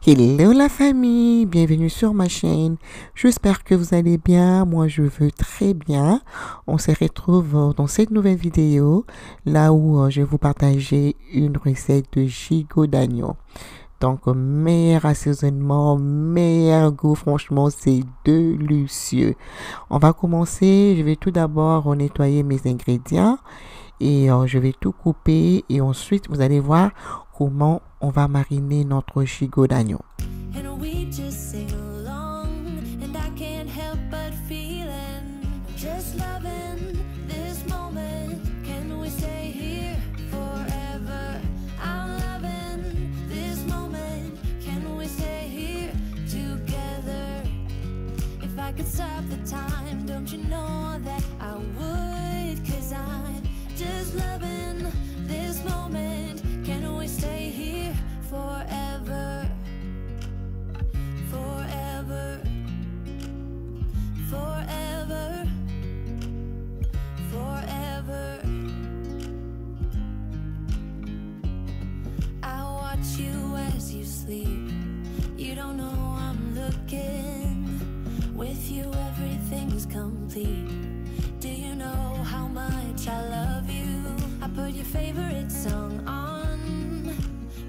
Hello la famille, bienvenue sur ma chaîne. J'espère que vous allez bien. Moi, je veux très bien. On se retrouve dans cette nouvelle vidéo, là où je vais vous partager une recette de gigot d'agneau. Donc, meilleur assaisonnement, meilleur goût. Franchement, c'est délicieux. On va commencer. Je vais tout d'abord nettoyer mes ingrédients et je vais tout couper. Et ensuite, vous allez voir comment on va mariner notre gigot d'agneau. With you, everything's complete. Do you know how much I love you? I put your favorite song on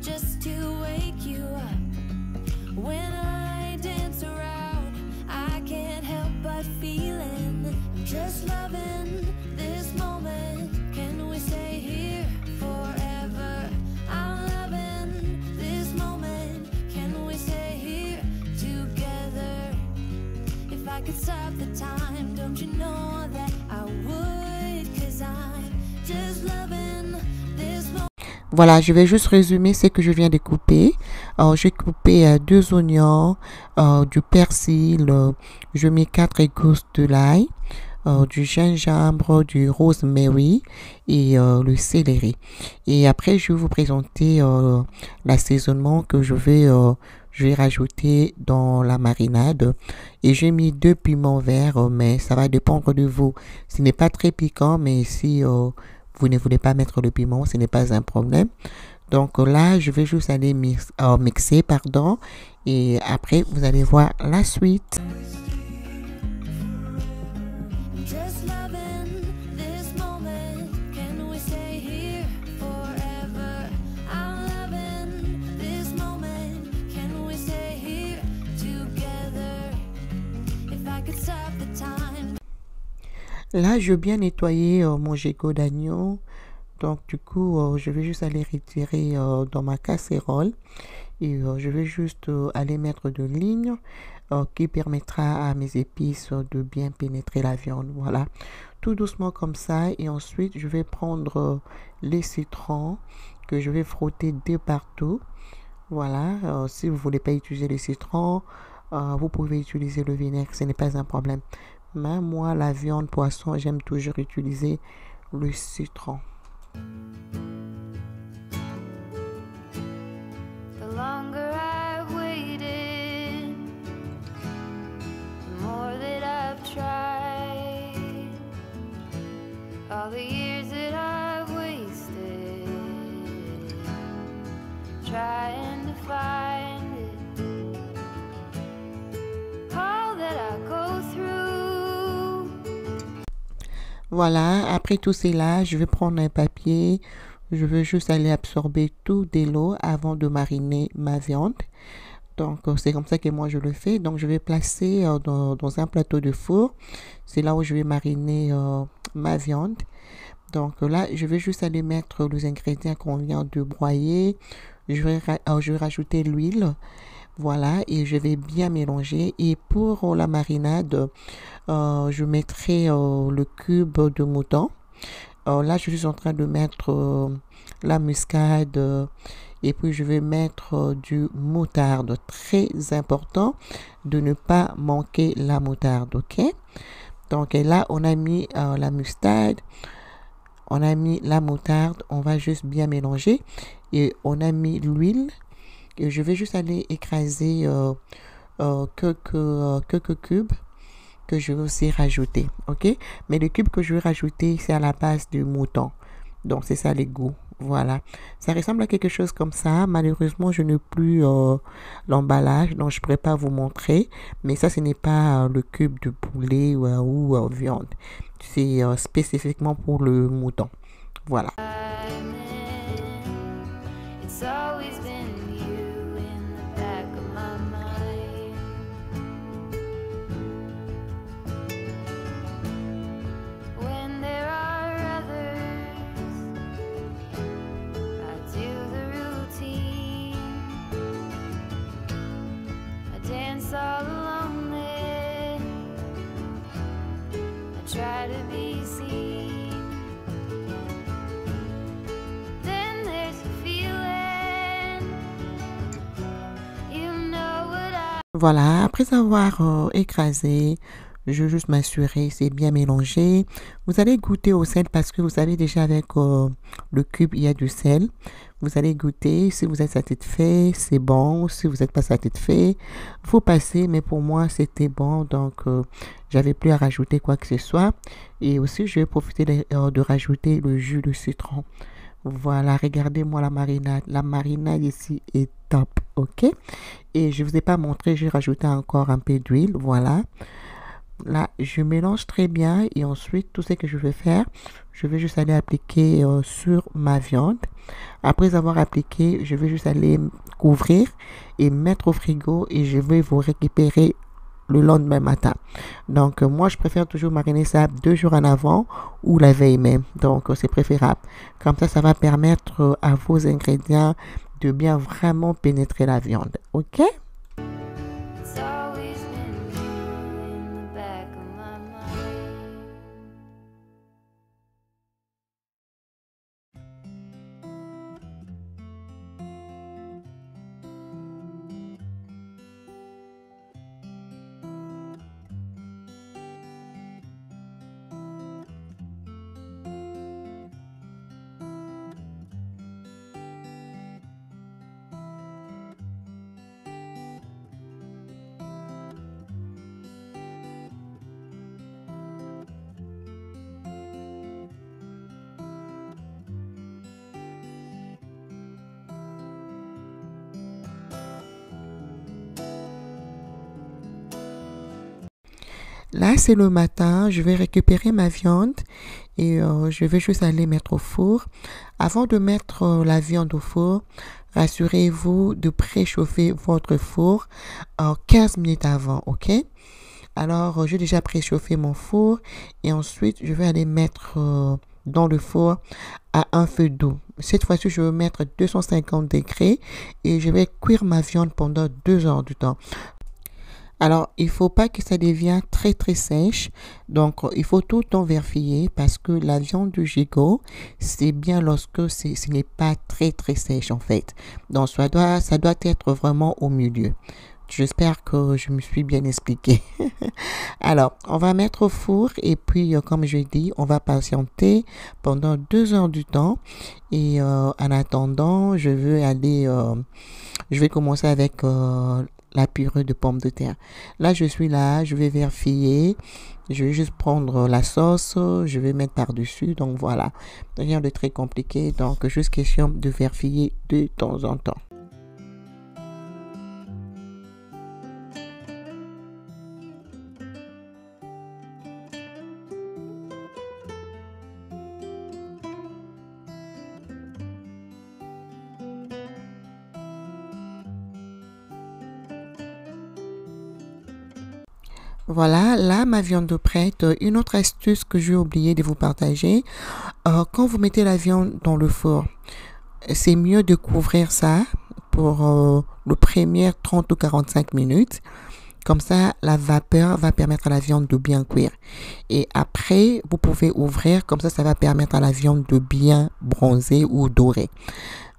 just to wake you up. When I dance around, I can't help but feeling. I'm just loving this moment. Can we stay here forever? I'm loving this moment. Can we stay here together? If I could stop the time, don't you know that I would? 'Cause I'm just loving this moment. Voilà, je vais juste résumer ce que je viens de couper. J'ai coupé 2 oignons, du persil, je mets 4 gousses de l'ail, du gingembre, du rosemary et le céleri. Et après, je vais vous présenter l'assaisonnement que je vais rajouter dans la marinade. Et j'ai mis 2 piments verts, mais ça va dépendre de vous. Ce n'est pas très piquant, mais si vous ne voulez pas mettre le piment, ce n'est pas un problème. Donc là, je vais juste aller mixer, pardon. Et après, vous allez voir la suite. Là, je vais bien nettoyer mon gigot d'agneau. Donc, du coup, je vais juste aller retirer dans ma casserole. Et je vais juste aller mettre de l'huile qui permettra à mes épices de bien pénétrer la viande. Voilà, tout doucement comme ça. Et ensuite, je vais prendre les citrons que je vais frotter de partout. Voilà, si vous ne voulez pas utiliser les citrons, vous pouvez utiliser le vinaigre, ce n'est pas un problème. Mais moi, la viande, poisson, j'aime toujours utiliser le citron. The longer I've waited, the more that I've tried. All the years that I've wasted trying to find it. All that I go through. Voilà, après tout cela, je vais prendre un papier. Je veux juste aller absorber tout de l'eau avant de mariner ma viande. Donc, c'est comme ça que moi je le fais. Donc, je vais placer dans un plateau de four. C'est là où je vais mariner ma viande. Donc là, je vais juste aller mettre les ingrédients qu'on vient de broyer. Je vais rajouter l'huile. Voilà, et je vais bien mélanger. Et pour la marinade, je mettrai le cube de mouton. Là, je suis en train de mettre la muscade et puis je vais mettre du moutarde. Très important de ne pas manquer la moutarde, ok? Donc là, on a mis la moutarde, on a mis la moutarde, on va juste bien mélanger et on a mis l'huile. Et je vais juste aller écraser quelques cubes que je vais aussi rajouter, ok? Mais le cube que je vais rajouter, c'est à la base du mouton. Donc, c'est ça les goûts. Voilà, ça ressemble à quelque chose comme ça. Malheureusement, je n'ai plus l'emballage, donc je ne pourrais pas vous montrer. Mais ça, ce n'est pas le cube de poulet ou viande. C'est spécifiquement pour le mouton. Voilà. It's always been you in the back of my mind. When there are others, I do the routine. I dance all alone there. I try to be seen. Then there's a feeling, you know what I. Voilà, après avoir écrasé, je veux juste m'assurer c'est bien mélangé. Vous allez goûter au sel parce que vous savez déjà avec le cube, il y a du sel. Vous allez goûter, si vous êtes satisfait, c'est bon. Si vous n'êtes pas satisfait, faut passer. Mais pour moi, c'était bon, donc j'avais plus à rajouter quoi que ce soit. Et aussi, je vais profiter de rajouter le jus de citron. Voilà, regardez-moi la marinade. La marinade ici est top, ok? Et je ne vous ai pas montré, j'ai rajouté encore un peu d'huile, voilà. Là, je mélange très bien et ensuite, tout ce que je vais faire, je vais juste aller appliquer sur ma viande. Après avoir appliqué, je vais juste aller couvrir et mettre au frigo et je vais vous récupérer le lendemain matin. Donc, moi, je préfère toujours mariner ça 2 jours en avant ou la veille même. Donc, c'est préférable. Comme ça va permettre à vos ingrédients de bien vraiment pénétrer la viande. OK? It's always been you in the back of my mind. Là, c'est le matin. Je vais récupérer ma viande et je vais juste aller mettre au four. Avant de mettre la viande au four, rassurez-vous de préchauffer votre four 15 minutes avant, ok? Alors, j'ai déjà préchauffé mon four et ensuite, je vais aller mettre dans le four à un feu doux. Cette fois-ci, je vais mettre 250 degrés et je vais cuire ma viande pendant 2 heures du temps. Alors, il faut pas que ça devienne très très sèche. Donc, il faut tout le temps vérifier parce que la viande du gigot, c'est bien lorsque ce n'est pas très très sèche en fait. Donc, ça doit être vraiment au milieu. J'espère que je me suis bien expliqué. Alors, on va mettre au four et puis, comme je dis, on va patienter pendant 2 heures du temps. Et en attendant, je vais commencer avec la purée de pommes de terre. Là, je vais vérifier. Je vais juste prendre la sauce, je vais mettre par-dessus. Donc voilà, rien de très compliqué. Donc, juste question de vérifier de temps en temps. Voilà, là, ma viande est prête. Une autre astuce que j'ai oublié de vous partager, quand vous mettez la viande dans le four, c'est mieux de couvrir ça pour le premier 30 ou 45 minutes. Comme ça, la vapeur va permettre à la viande de bien cuire. Et après, vous pouvez ouvrir, comme ça va permettre à la viande de bien bronzer ou dorer.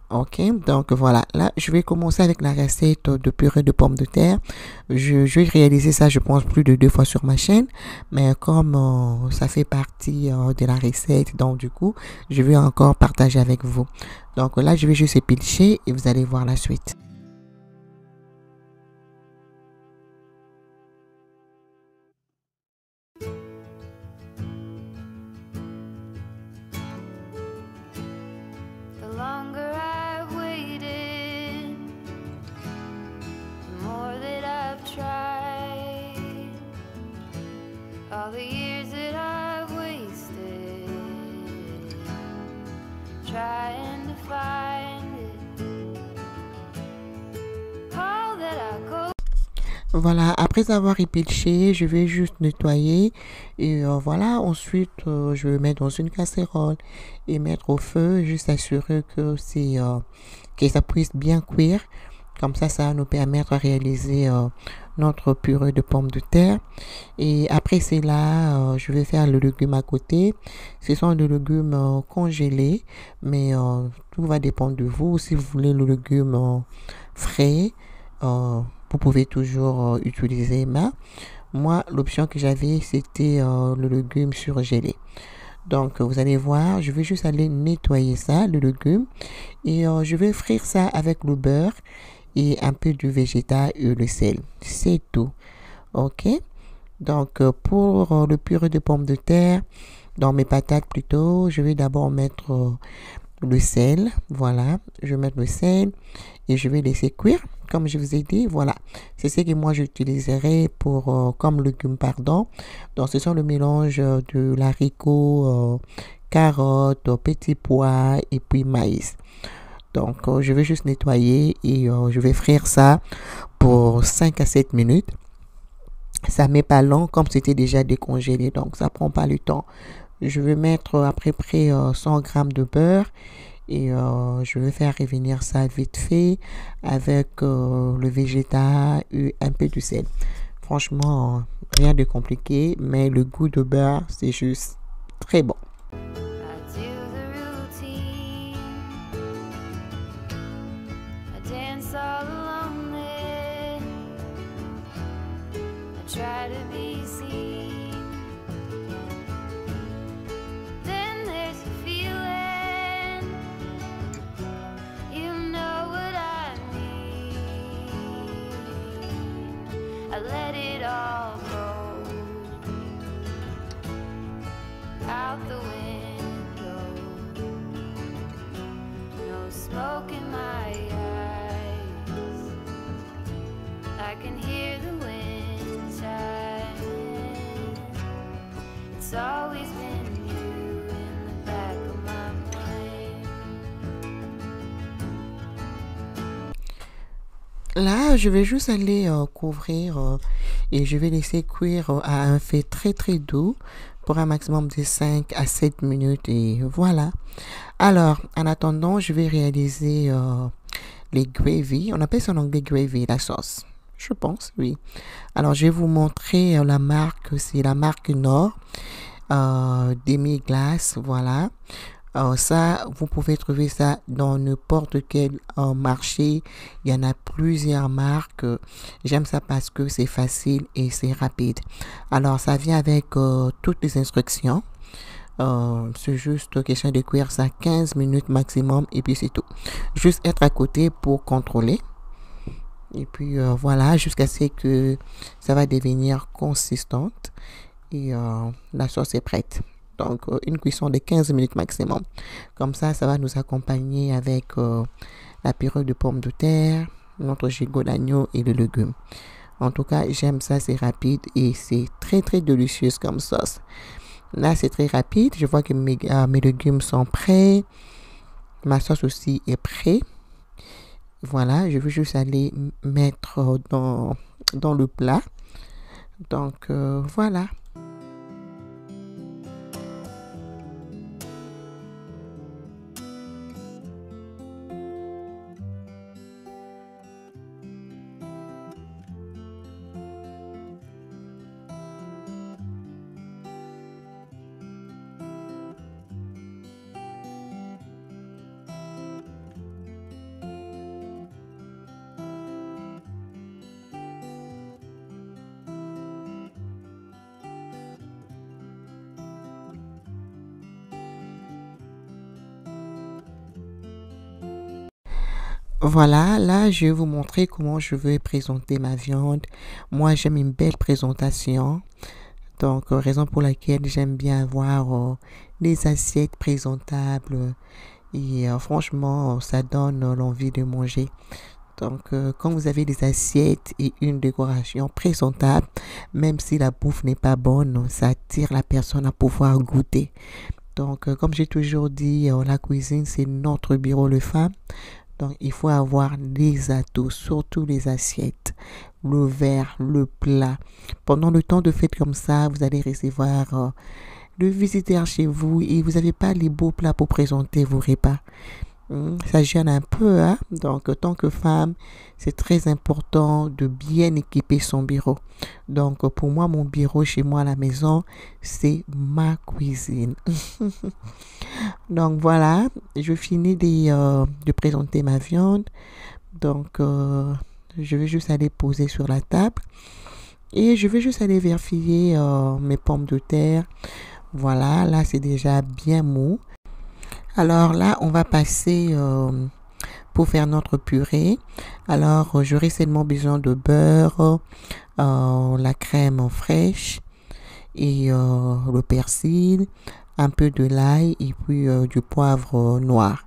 Ok, donc voilà, là je vais commencer avec la recette de purée de pommes de terre. Je vais réaliser ça, je pense, plus de 2 fois sur ma chaîne, mais comme ça fait partie de la recette, donc du coup, je vais encore partager avec vous. Donc là, je vais juste éplucher et vous allez voir la suite. The trying to find it. All that I go. Voilà, après avoir épluché, je vais juste nettoyer et voilà, ensuite je vais mettre dans une casserole et mettre au feu, juste assurer que que ça puisse bien cuire. Comme ça va nous permettre de réaliser notre purée de pommes de terre. Et après cela, je vais faire le légume à côté. Ce sont des légumes congelés, mais tout va dépendre de vous. Si vous voulez le légume frais, vous pouvez toujours utiliser. Mais moi, l'option que j'avais, c'était le légume surgelé. Donc, vous allez voir, je vais juste aller nettoyer ça, le légume. Et je vais frire ça avec le beurre et un peu du végétal et le sel. C'est tout. OK? Donc, pour le purée de pommes de terre, dans mes patates plutôt, je vais d'abord mettre le sel. Voilà, je vais mettre le sel et je vais laisser cuire. Comme je vous ai dit, voilà. C'est ce que moi j'utiliserai pour comme légumes, pardon. Donc, ce sont le mélange de l'haricot, carottes, petits pois et puis maïs. Donc, je vais juste nettoyer et je vais frire ça pour 5 à 7 minutes. Ça met pas long comme c'était déjà décongelé, donc ça prend pas le temps. Je vais mettre à peu près 100 grammes de beurre et je vais faire revenir ça vite fait avec le végétal et un peu de sel. Franchement, rien de compliqué, mais le goût de beurre, c'est juste très bon. Try to be seen. Then there's a feeling, you know what I mean. I let it all go out the window. No smoke in my eyes. I can hear the wind. It's always been you in the back of my mind. Là, je vais juste aller couvrir et je vais laisser cuire à un feu très très doux pour un maximum de 5 à 7 minutes et voilà. Alors, en attendant, je vais réaliser les gravy. On appelle ça en anglais gravy, la sauce. Je pense, oui. Alors, je vais vous montrer la marque. C'est la marque Nord. Demi-glace, voilà. Ça, vous pouvez trouver ça dans n'importe quel marché. Il y en a plusieurs marques. J'aime ça parce que c'est facile et c'est rapide. Alors, ça vient avec toutes les instructions. C'est juste question de cuire ça 15 minutes maximum et puis c'est tout. Juste être à côté pour contrôler. Et puis voilà, jusqu'à ce que ça va devenir consistante. Et la sauce est prête. Donc, une cuisson de 15 minutes maximum. Comme ça va nous accompagner avec la purée de pommes de terre, notre gigot d'agneau et le légume. En tout cas, j'aime ça, c'est rapide et c'est très très délicieux comme sauce. Là, c'est très rapide. Je vois que mes légumes sont prêts. Ma sauce aussi est prête. Voilà, je veux juste aller mettre dans le plat. Donc, voilà. Voilà, là, je vais vous montrer comment je vais présenter ma viande. Moi, j'aime une belle présentation. Donc, raison pour laquelle j'aime bien avoir des assiettes présentables. Et franchement, ça donne l'envie de manger. Donc, quand vous avez des assiettes et une décoration présentable, même si la bouffe n'est pas bonne, ça attire la personne à pouvoir goûter. Donc, comme j'ai toujours dit, la cuisine, c'est notre bureau de femme. Donc, il faut avoir les atouts, surtout les assiettes, le verre, le plat. Pendant le temps de fête comme ça, vous allez recevoir le visiteur chez vous et vous n'avez pas les beaux plats pour présenter vos repas. Ça gêne un peu, hein? Donc, en tant que femme, c'est très important de bien équiper son bureau. Donc, pour moi, mon bureau chez moi à la maison, c'est ma cuisine. Donc, voilà, je finis de présenter ma viande. Donc, je vais juste aller poser sur la table. Et je vais juste aller vérifier mes pommes de terre. Voilà, là, c'est déjà bien mou. Alors là, on va passer pour faire notre purée. Alors, j'aurai seulement besoin de beurre, la crème fraîche et le persil, un peu de l'ail et puis du poivre noir.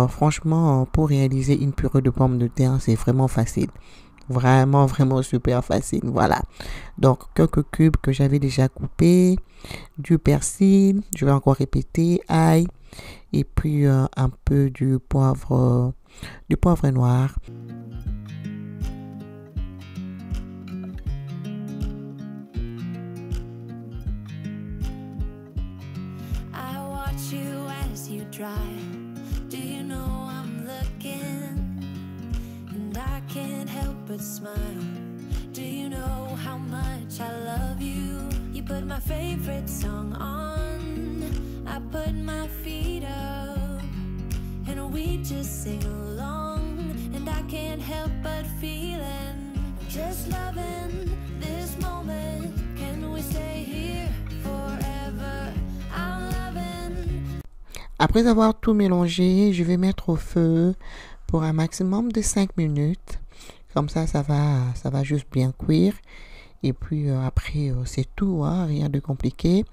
Franchement, pour réaliser une purée de pommes de terre, c'est vraiment facile. Vraiment, vraiment super facile. Voilà. Donc, quelques cubes que j'avais déjà coupés, du persil, je vais encore répéter, ail, et puis un peu du poivre noir. I watch you as you drive. Do you know I'm looking? And I can't help but smile. Do you know how much I love you? You put my favorite song on. I put my feet up, and we just sing along. And I can't help but feeling, just loving this moment. Can we stay here forever? I'm loving. Après avoir tout mélangé, je vais mettre au feu pour un maximum de 5 minutes. Comme ça va juste bien cuire. Et puis après, c'est tout, hein, rien de compliqué.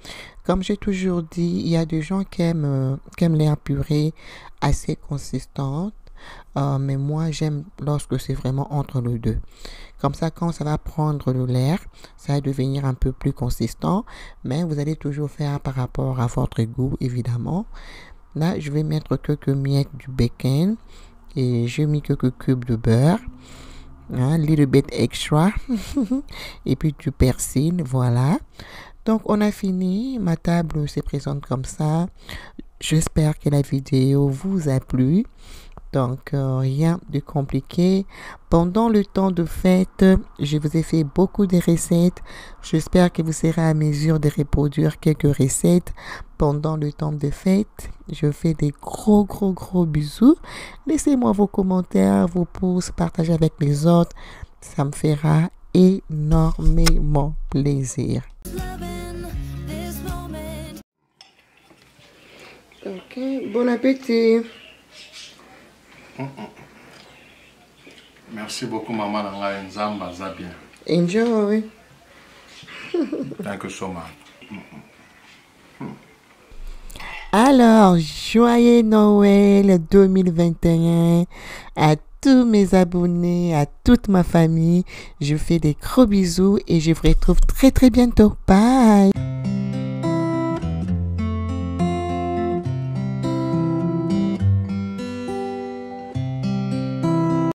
Comme j'ai toujours dit, il y a des gens qui aiment les purées assez consistantes. Mais moi, j'aime lorsque c'est vraiment entre les deux. Comme ça, quand ça va prendre de l'air, ça va devenir un peu plus consistant. Mais vous allez toujours faire par rapport à votre goût, évidemment. Là, je vais mettre quelques miettes du bacon. Et j'ai mis quelques cubes de beurre. Un little bit extra. Et puis du persil, voilà. Donc, on a fini. Ma table se présente comme ça. J'espère que la vidéo vous a plu. Donc, rien de compliqué. Pendant le temps de fête, je vous ai fait beaucoup de recettes. J'espère que vous serez à mesure de reproduire quelques recettes pendant le temps de fête. Je fais des gros bisous. Laissez-moi vos commentaires, vos pouces, partagez avec les autres. Ça me fera énormément plaisir. Ok, bon appétit. Merci beaucoup, maman. Nzamba Zabia. Enjoy. Thank you so much. Alors, joyeux Noël 2021 à tous mes abonnés, à toute ma famille. Je fais des gros bisous et je vous retrouve très bientôt. Bye.